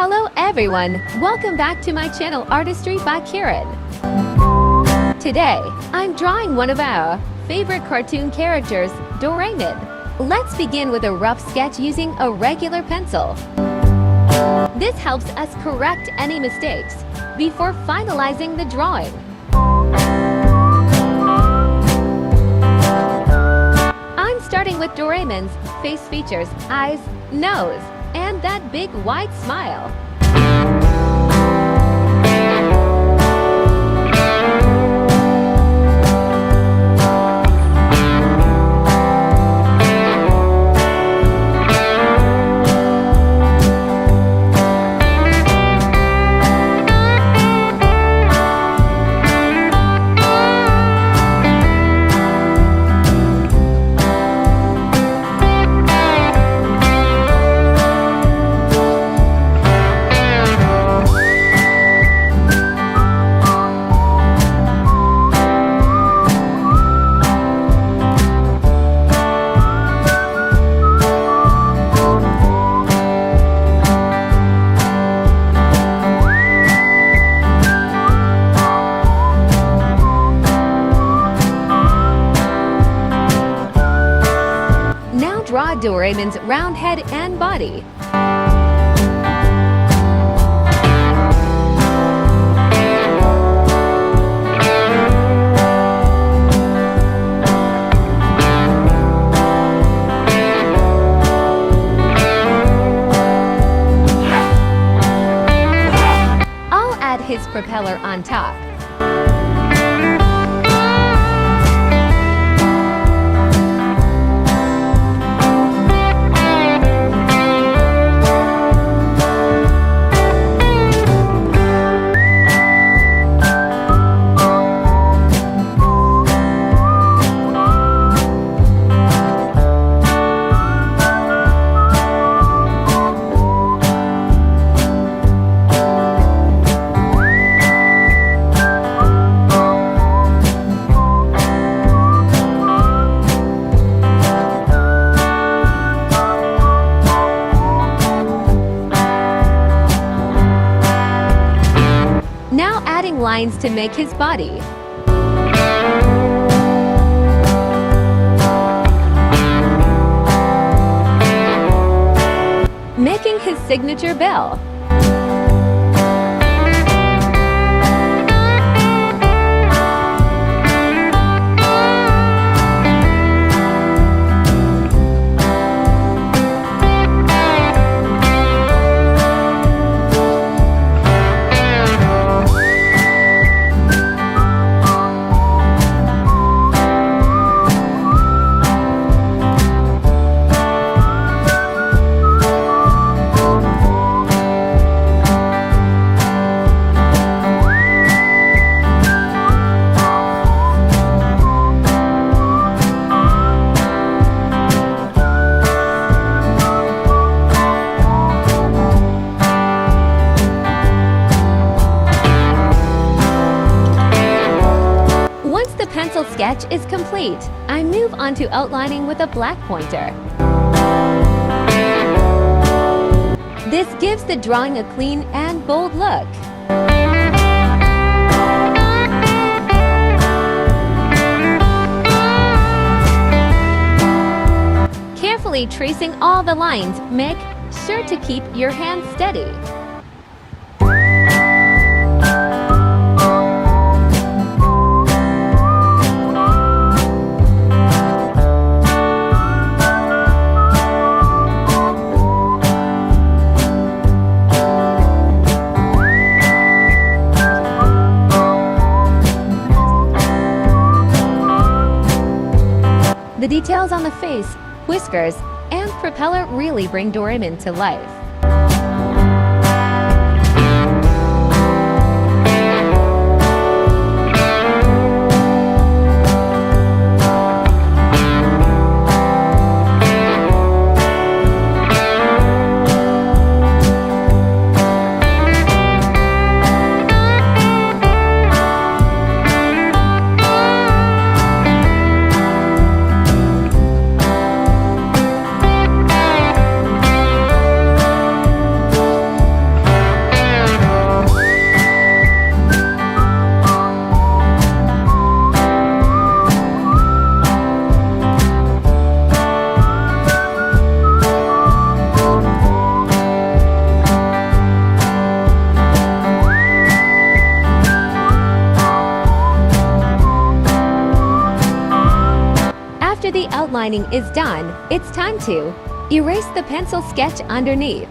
Hello everyone! Welcome back to my channel Artistry by KIRAN. Today, I'm drawing one of our favorite cartoon characters, Doraemon. Let's begin with a rough sketch using a regular pencil. This helps us correct any mistakes before finalizing the drawing. I'm starting with Doraemon's face features, eyes, nose, and that big wide smile. Draw Doraemon's round head and body. I'll add his propeller on top. Now adding lines to make his body. Making his signature bell. Pencil sketch is complete. I move on to outlining with a black pointer. This gives the drawing a clean and bold look. Carefully tracing all the lines, make sure to keep your hand steady. The details on the face, whiskers, and propeller really bring Doraemon to life. outlining is done, it's time to erase the pencil sketch underneath.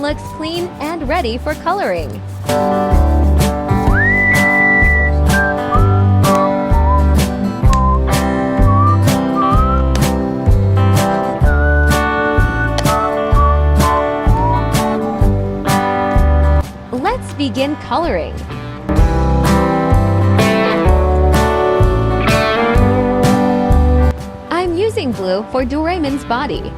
Looks clean and ready for coloring. Let's begin coloring. I'm using blue for Doraemon's body.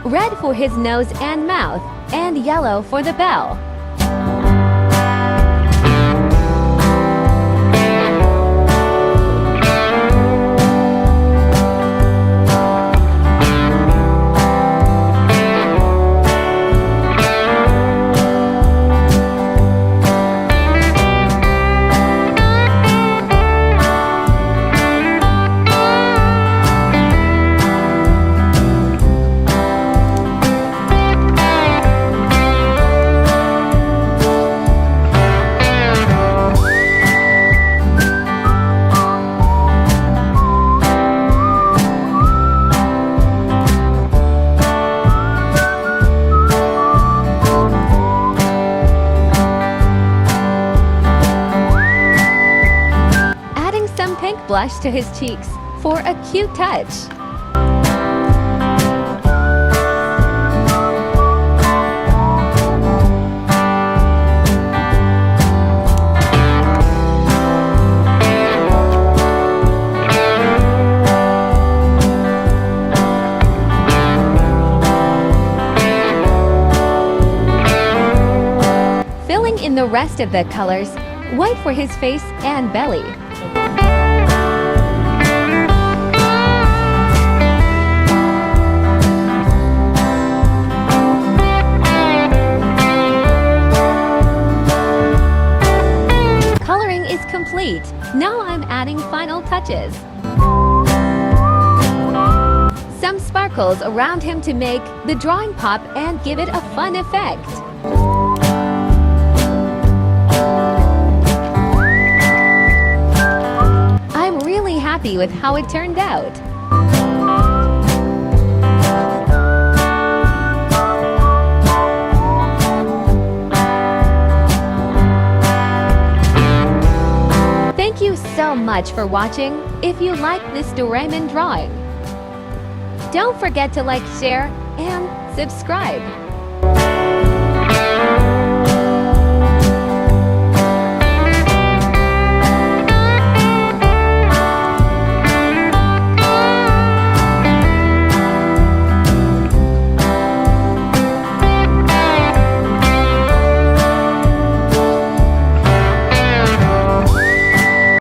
Red for his nose and mouth, and yellow for the bell. Blush to his cheeks for a cute touch. Filling in the rest of the colors, white for his face and belly. Complete. Now I'm adding final touches. Some sparkles around him to make the drawing pop and give it a fun effect. I'm really happy with how it turned out. Thank you so much for watching. If you like this Doraemon drawing, don't forget to like, share, and subscribe.